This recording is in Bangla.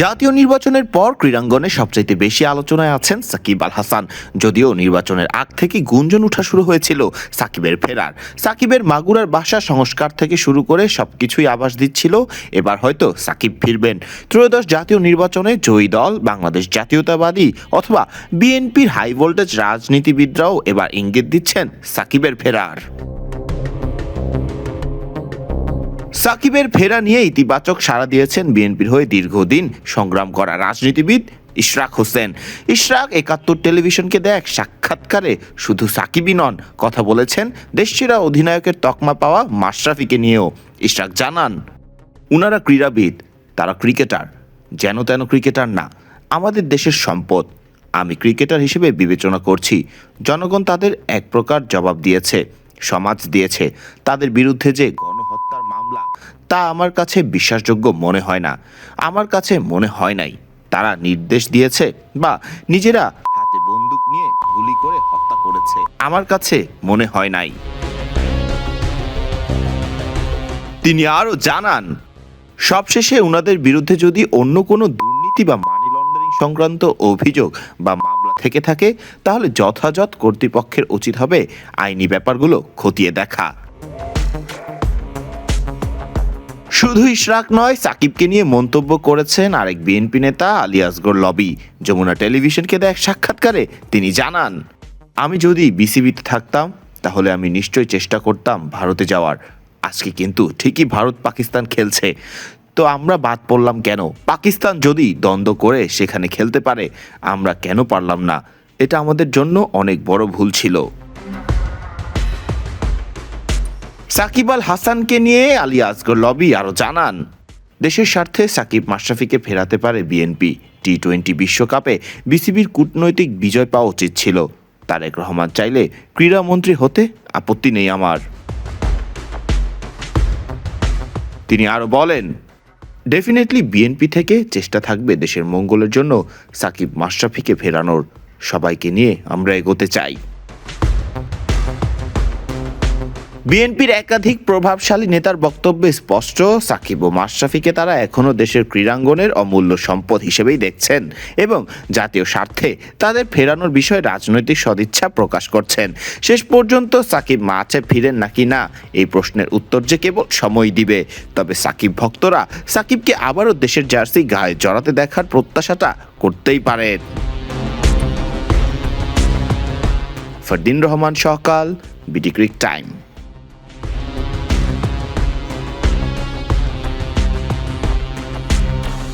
জাতীয় নির্বাচনের পর ক্রীড়াঙ্গনে সবচাইতে বেশি আলোচনায় আছেন সাকিব আল হাসান। যদিও নির্বাচনের আগ থেকে গুঞ্জন ওঠা শুরু হয়েছিল সাকিবের ফেরার। সাকিবের মাগুরার বাসা সংস্কার থেকে শুরু করে সবকিছুই আভাস দিচ্ছিল এবার হয়তো সাকিব ফিরবেন। ত্রয়োদশ জাতীয় নির্বাচনে জয়ী দল বাংলাদেশ জাতীয়তাবাদী অথবা বিএনপির হাই ভোল্টেজ রাজনীতিবিদরাও এবার ইঙ্গিত দিচ্ছেন সাকিবের ফেরার। সাকিবের ফেরা নিয়ে ইতিবাচক সাড়া দিয়েছেন বিএনপির হয়ে দীর্ঘদিন সংগ্রাম করা রাজনীতিবিদ ইশরাক হোসেন। ইশরাক ৭১ টেলিভিশনকে দেয়া এক সাক্ষাৎকারে শুধু সাকিবই নন, কথা বলেছেন দেশসেরা অধিনায়কের তকমা পাওয়া মাশরাফিকে নিয়েও। ইশরাক জানান, উনারা ক্রীড়াবিদ, তারা ক্রিকেটার, যেন তেন ক্রিকেটার না, আমাদের দেশের সম্পদ। আমি ক্রিকেটার হিসেবে বিবেচনা করছি। জনগণ তাদের এক প্রকার জবাব দিয়েছে, সমাজ দিয়েছে। তাদের বিরুদ্ধে যে গণহত্যার মামলা, তা আমার কাছে বিশ্বাসযোগ্য মনে হয় না। আমার কাছে মনে হয় নাই তারা নির্দেশ দিয়েছে বা নিজেরা হাতে বন্দুক নিয়ে গুলি করে হত্যা করেছে। আমার কাছে মনে হয় নাই। তিনি আরও জানান, সবশেষে উনাদের বিরুদ্ধে যদি অন্য কোনো দুর্নীতি বা মানি লন্ডারিং সংক্রান্ত অভিযোগ বা মামলা থেকে থাকে, তাহলে যথাযথ কর্তৃপক্ষের উচিত হবে আইনি ব্যাপারগুলো খতিয়ে দেখা। শুধু ইশরাক নয়, সাকিবকে নিয়ে মন্তব্য করেছেন আরেক বিএনপি নেতা আলী আসগর লবি। যমুনা টেলিভিশনকে দেয়া এক সাক্ষাৎকারে তিনি জানান, আমি যদি বিসিবিতে থাকতাম তাহলে আমি নিশ্চয়ই চেষ্টা করতাম ভারতে যাওয়ার। আজকে কিন্তু ঠিকই ভারত পাকিস্তান খেলছে, তো আমরা বাদ পড়লাম কেন? পাকিস্তান যদি দ্বন্দ্ব করে সেখানে খেলতে পারে, আমরা কেন পারলাম না? এটা আমাদের জন্য অনেক বড় ভুল ছিল। সাকিব আল হাসানকে নিয়ে আলী আসগর লবি আরও জানান, দেশের স্বার্থে সাকিব মাশরাফিকে ফেরাতে পারে বিএনপি। টি-20 বিশ্বকাপে বিসিবির কূটনৈতিক বিজয় পাওয়া উচিত ছিল। তারেক রহমান চাইলে ক্রীড়ামন্ত্রী হতে আপত্তি নেই আমার। তিনি আরও বলেন, ডেফিনেটলি বিএনপি থেকে চেষ্টা থাকবে দেশের মঙ্গলের জন্য সাকিব মাশরাফিকে ফেরানোর। সবাইকে নিয়ে আমরা এগোতে চাই। বিএনপির একাধিক প্রভাবশালী নেতার বক্তব্যে স্পষ্ট, সাকিব ও মাশরাফিকে তারা এখনও দেশের ক্রীড়াঙ্গনের অমূল্য সম্পদ হিসেবেই দেখছেন এবং জাতীয় স্বার্থে তাদের ফেরানোর বিষয়ে রাজনৈতিক সদিচ্ছা প্রকাশ করছেন। শেষ পর্যন্ত সাকিব মাঠে ফিরেন নাকি না, এই প্রশ্নের উত্তর যে কেবল সময় দিবে। তবে সাকিব ভক্তরা সাকিবকে আবারও দেশের জার্সি গায়ে জড়াতে দেখার প্রত্যাশাটা করতেই পারেন। ফরদিন রহমান সকাল, বিডি ক্রিক টাইম।